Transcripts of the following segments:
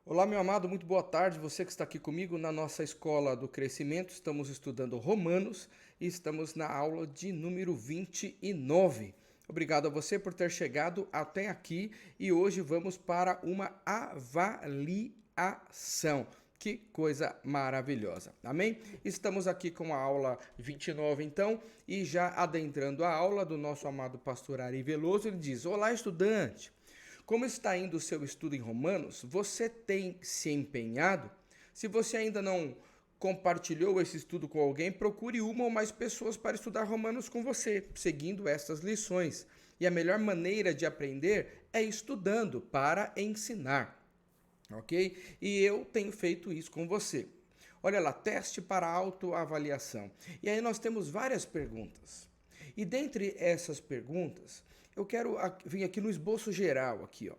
Olá, meu amado, muito boa tarde. Você que está aqui comigo na nossa escola do crescimento, estamos estudando Romanos e estamos na aula de número 29. Obrigado a você por ter chegado até aqui e hoje vamos para uma avaliação. Que coisa maravilhosa, amém? Estamos aqui com a aula 29, então, e já adentrando a aula do nosso amado pastor Ari Veloso, ele diz: Olá, estudante! Como está indo o seu estudo em Romanos? Você tem se empenhado? Se você ainda não compartilhou esse estudo com alguém, procure uma ou mais pessoas para estudar Romanos com você, seguindo estas lições. E a melhor maneira de aprender é estudando para ensinar, ok? E eu tenho feito isso com você. Olha lá, teste para autoavaliação. E aí nós temos várias perguntas. E dentre essas perguntas, eu quero vir aqui no esboço geral, aqui, ó,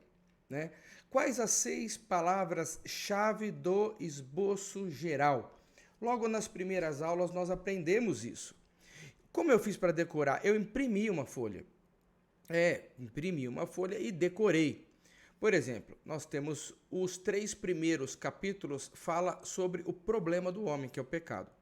né? Quais as 6 palavras-chave do esboço geral? Logo nas primeiras aulas nós aprendemos isso. Como eu fiz para decorar? Eu imprimi uma folha. Imprimi uma folha e decorei. Por exemplo, nós temos os 3 primeiros capítulos, fala sobre o problema do homem, que é o pecado.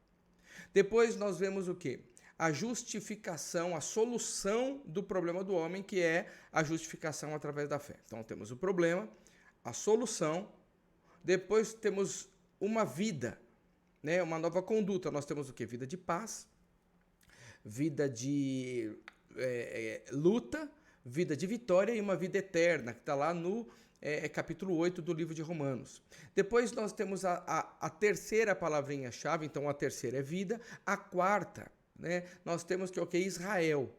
Depois nós vemos o quê? A justificação, a solução do problema do homem, que é a justificação através da fé. Então temos o problema, a solução, depois temos uma vida, né? Uma nova conduta. Nós temos o quê? Vida de paz, vida de luta, vida de vitória e uma vida eterna, que está lá no capítulo 8 do livro de Romanos. Depois nós temos a terceira palavrinha-chave, então a terceira é vida, a quarta, né, nós temos que Israel,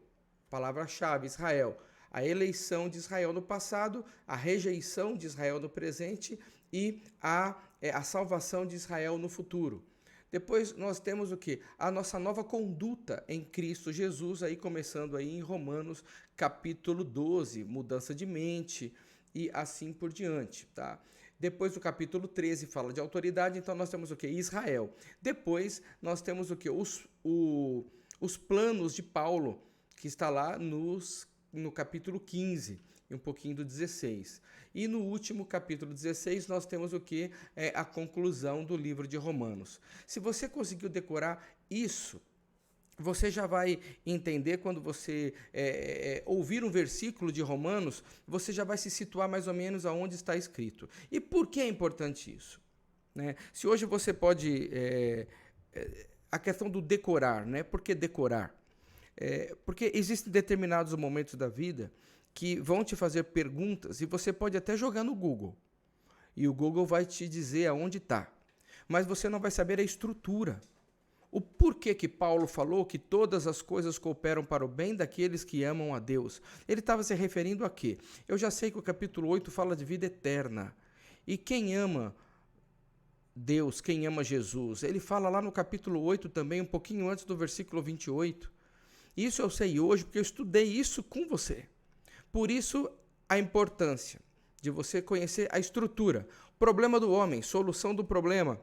palavra-chave, Israel, a eleição de Israel no passado, a rejeição de Israel no presente e a salvação de Israel no futuro. Depois nós temos o que? A nossa nova conduta em Cristo Jesus, aí começando aí em Romanos capítulo 12, mudança de mente e assim por diante, tá? Depois do capítulo 13 fala de autoridade, então nós temos o que? Israel. Depois nós temos o que? Os planos de Paulo, que está lá no capítulo 15 e um pouquinho do 16. E no último capítulo 16 nós temos o que? A conclusão do livro de Romanos. Se você conseguiu decorar isso, você já vai entender quando você ouvir um versículo de Romanos, você já vai se situar mais ou menos aonde está escrito. E por que é importante isso? Né? Se hoje você pode... a questão do decorar, né? Por que decorar? Porque existem determinados momentos da vida que vão te fazer perguntas e você pode até jogar no Google. E o Google vai te dizer aonde está. Mas você não vai saber a estrutura. O porquê que Paulo falou que todas as coisas cooperam para o bem daqueles que amam a Deus. Ele estava se referindo a quê? Eu já sei que o capítulo 8 fala de vida eterna. E quem ama Deus, quem ama Jesus? Ele fala lá no capítulo 8 também, um pouquinho antes do versículo 28. Isso eu sei hoje porque eu estudei isso com você. Por isso, a importância de você conhecer a estrutura, o problema do homem, solução do problema,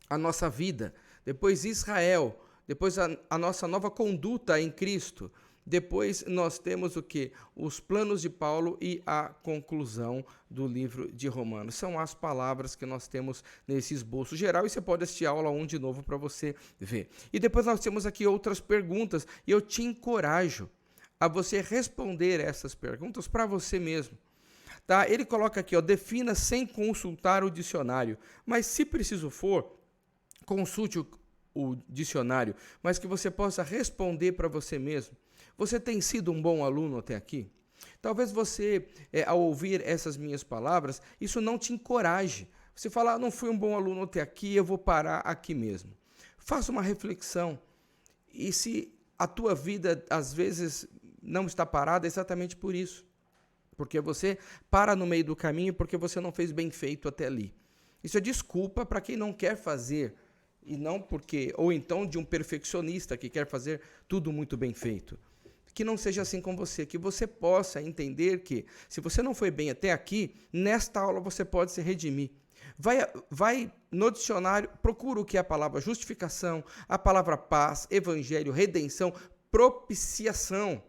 a nossa vida, depois Israel, depois a nossa nova conduta em Cristo, depois nós temos o que? Os planos de Paulo e a conclusão do livro de Romanos. São as palavras que nós temos nesse esboço geral e você pode assistir a aula 1 de novo para você ver. E depois nós temos aqui outras perguntas e eu te encorajo a você responder essas perguntas para você mesmo. Tá? Ele coloca aqui, ó, defina sem consultar o dicionário, mas se preciso for, consulte o dicionário, mas que você possa responder para você mesmo. Você tem sido um bom aluno até aqui? Talvez você, ao ouvir essas minhas palavras, isso não te encoraje. Você fala, não fui um bom aluno até aqui, eu vou parar aqui mesmo. Faça uma reflexão. E se a tua vida, às vezes, não está parada, é exatamente por isso. Porque você para no meio do caminho porque você não fez bem feito até ali. Isso é desculpa para quem não quer fazer. E não porque, ou então de um perfeccionista que quer fazer tudo muito bem feito. Que não seja assim com você, que você possa entender que, se você não foi bem até aqui, nesta aula você pode se redimir. Vai no dicionário, procura o que é a palavra justificação, a palavra paz, evangelho, redenção, propiciação.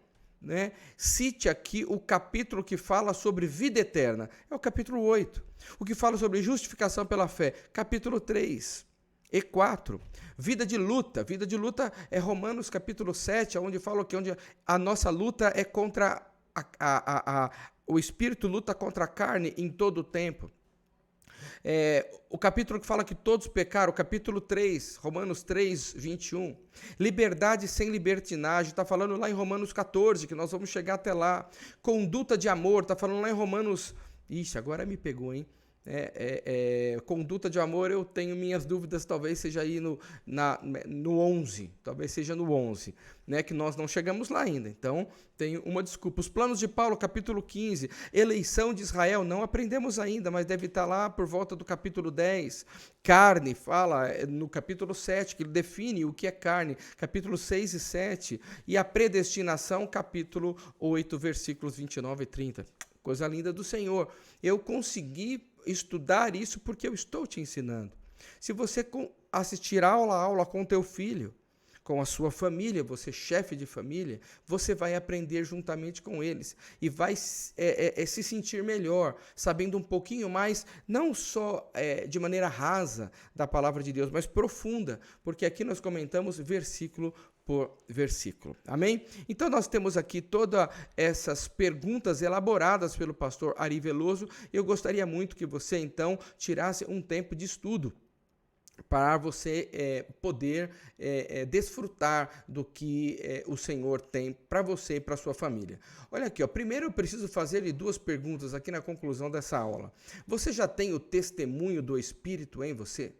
né, cite aqui o capítulo que fala sobre vida eterna. É o capítulo 8. O que fala sobre justificação pela fé, capítulo 3 e 4. Vida de luta é Romanos capítulo 7, onde fala que onde a nossa luta é contra o espírito luta contra a carne em todo o tempo. O capítulo que fala que todos pecaram, o capítulo 3, Romanos 3, 21. Liberdade sem libertinagem, está falando lá em Romanos 14, que nós vamos chegar até lá. Conduta de amor, está falando lá em Romanos... Ixi, agora me pegou, hein? Conduta de amor, eu tenho minhas dúvidas, talvez seja aí no 11, talvez seja no 11, né, que nós não chegamos lá ainda, então tenho uma desculpa. Os planos de Paulo, capítulo 15, eleição de Israel, não aprendemos ainda, mas deve estar lá por volta do capítulo 10, carne, fala no capítulo 7, que ele define o que é carne, capítulo 6 e 7, e a predestinação, capítulo 8, versículos 29 e 30. Coisa linda do Senhor. Eu consegui estudar isso porque eu estou te ensinando. Se você assistir aula com teu filho, com a sua família, você chefe de família, você vai aprender juntamente com eles e vai se sentir melhor, sabendo um pouquinho mais, não só de maneira rasa da palavra de Deus, mas profunda, porque aqui nós comentamos versículo por versículo. Amém? Então nós temos aqui todas essas perguntas elaboradas pelo pastor Ari Veloso. Eu gostaria muito que você então tirasse um tempo de estudo para você poder desfrutar do que o Senhor tem para você e para sua família. Olha aqui, ó, primeiro eu preciso fazer-lhe duas perguntas aqui na conclusão dessa aula. Você já tem o testemunho do Espírito em você?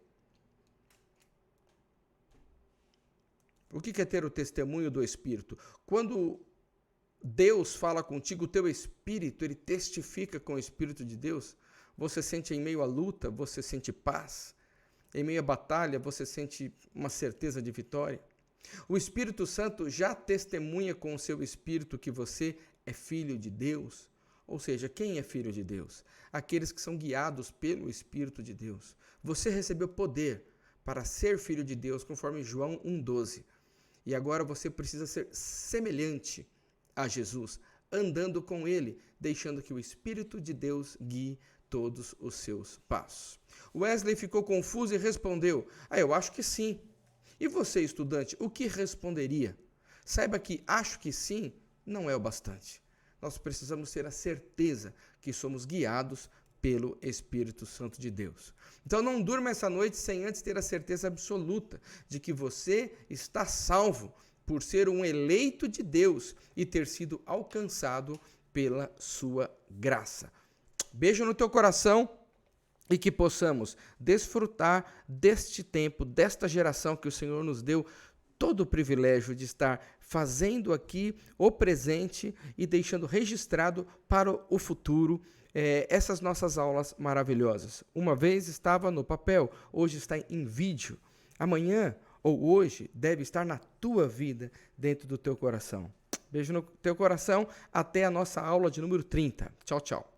O que é ter o testemunho do Espírito? Quando Deus fala contigo, o teu Espírito, ele testifica com o Espírito de Deus. Você sente em meio à luta, você sente paz. Em meio à batalha, você sente uma certeza de vitória. O Espírito Santo já testemunha com o seu Espírito que você é filho de Deus. Ou seja, quem é filho de Deus? Aqueles que são guiados pelo Espírito de Deus. Você recebeu poder para ser filho de Deus, conforme João 1,12. E agora você precisa ser semelhante a Jesus, andando com ele, deixando que o Espírito de Deus guie todos os seus passos. Wesley ficou confuso e respondeu: eu acho que sim. E você, estudante, o que responderia? Saiba que acho que sim não é o bastante. Nós precisamos ter a certeza que somos guiados pelo Espírito Santo de Deus. Então não durma essa noite sem antes ter a certeza absoluta de que você está salvo por ser um eleito de Deus e ter sido alcançado pela sua graça. Beijo no teu coração e que possamos desfrutar deste tempo, desta geração que o Senhor nos deu, todo o privilégio de estar fazendo aqui o presente e deixando registrado para o futuro essas nossas aulas maravilhosas. Uma vez estava no papel, hoje está em vídeo. Amanhã ou hoje deve estar na tua vida, dentro do teu coração. Beijo no teu coração, até a nossa aula de número 30. Tchau, tchau.